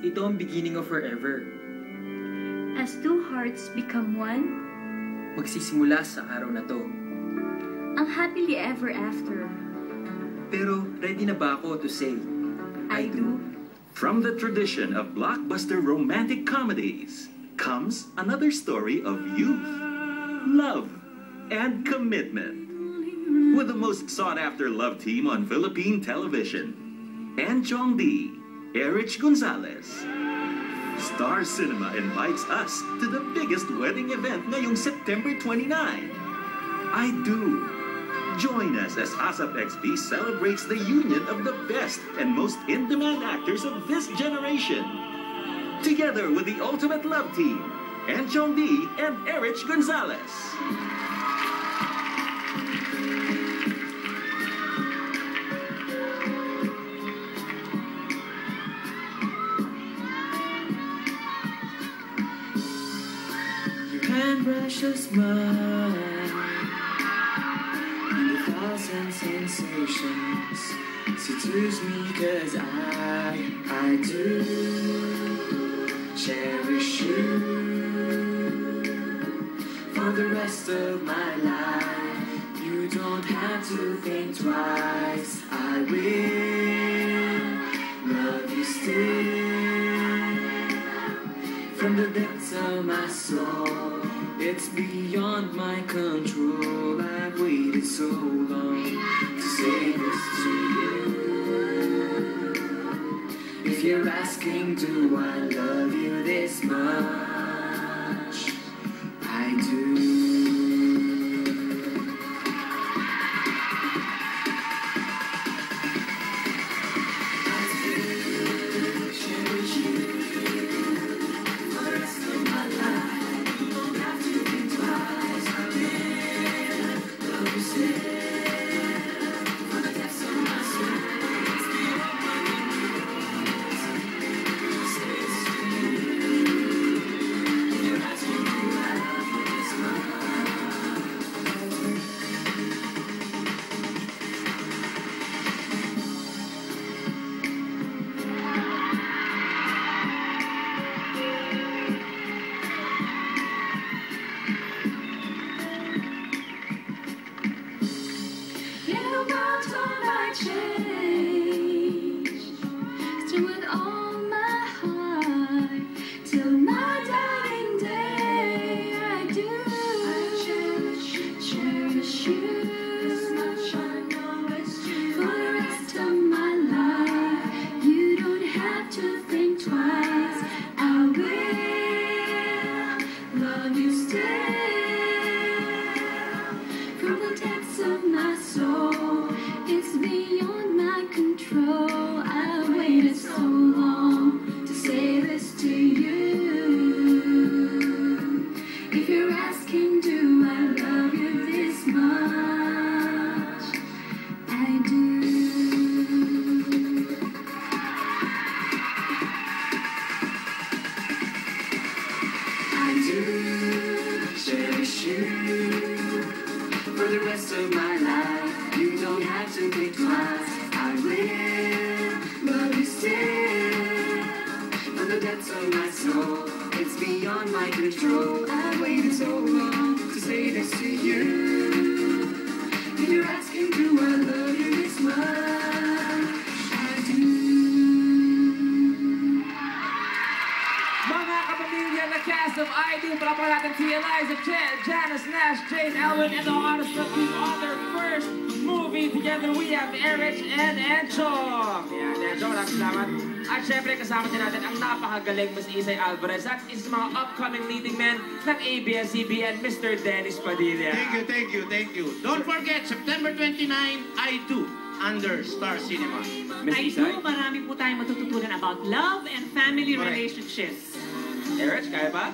ito ang beginning of forever. As two hearts become one, Magsisimula sa araw na to. ang happily ever after. Pero ready na ba ako to say, I do. From the tradition of blockbuster romantic comedies comes another story of youth, love, and commitment. With the most sought-after love team on Philippine television, Enchong D, Erich Gonzalez. Star Cinema invites us to the biggest wedding event ngayong September 29. I Do. Join us as ASAP XP celebrates the union of the best and most in-demand actors of this generation. Together with the ultimate love team, Enchong D and Erich Gonzalez. precious mind, and 1,000 sensations seduce me, 'cause I do cherish you for the rest of my life. You don't have to think twice. I will love you still from the depths of my soul. It's beyond my control. I've waited so long to say this to you. If you're asking, do I love you this much? I do. For the rest of my life, you don't have to think twice. I will love you still from the depths of my soul. It's beyond my control. I waited so long to say this to you. If you're asking, do I love you this much? I do. Mga kapamilya na cast of I Do, palapala natin si Eliza, Janice Nash, Jane Elwin, and the artists that we on their first movie together. We have Erich and Enchong. Yan, Enchong, maraming salamat. At syempre, kasama din natin ang napakagaling Ms. Isay Alvarez at isa sa mga upcoming leading men ng ABS-CBN, Mr. Dennis Padilla. Thank you. Don't forget, September 29, I Do, under Star Cinema. Ms. I Isay? do, marami po tayong matututunan about love and family Correct. relationships. Erich, kaya pa?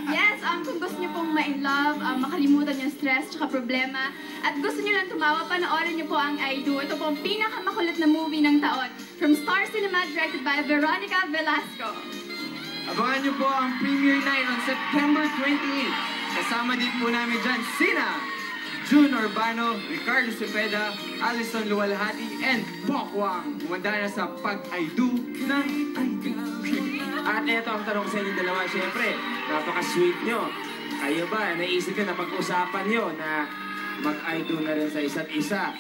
Yes, kung gusto niyo pong ma-in-love, makalimutan yung stress tsaka problema, at gusto niyo lang tumawa, panoorin niyo po ang I Do. Ito po ang pinakamakulit na movie ng taon. From Star Cinema, directed by Veronica Velasco. Abangan niyo po ang premiere night on September 28. Kasama din po namin dyan sina June Urbano, Ricardo Cepeda, Alison Luwalhati, and Bok Wang. Kumanda na sa pag-I Do ng I Do. ito ang tanong sa inyong dalawa. Siyempre, napaka-sweet nyo. Kayo ba, naisip nyo na pag-usapan nyo na mag-I do na rin sa isa't isa?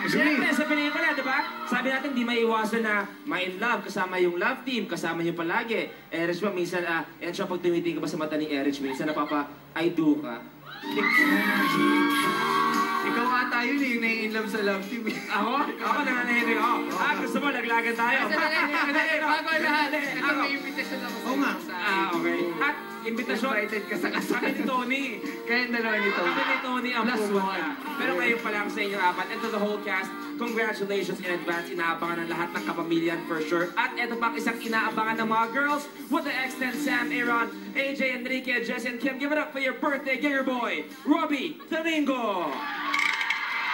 Siyempre, sa pelikula, di ba? Sabi natin, di maiwasan na ma-in love, kasama yung love team, kasama nyo palagi. Erich ba, minsan, yan siya, pag tumitingin ka ba sa mata ni Erich, minsan napapa-I do ka. Ikaw ata yun yung nai-in-love sa love team. Ako? Ako nananahimik ako. Gusto mo, laglagan tayo. Bago lahat, ito may invitation ako sa Oo nga. Okay. At imbitasyon. Invited ka sa kasal. Kami ni Tony. Kayong dalawa ni Tony. Kami ni Tony ang Plus pumunta. one. Pero ngayon pa lang sa inyong apat. And to the whole cast, congratulations in advance. Inaabangan ng lahat ng kapamilyan for sure. At ito pa isang inaabangan ng mga girls with the extent Sam, Aaron, AJ, Enrique, Jess, and Kim. Give it up for your birthday ginger boy, Robbie Domingo.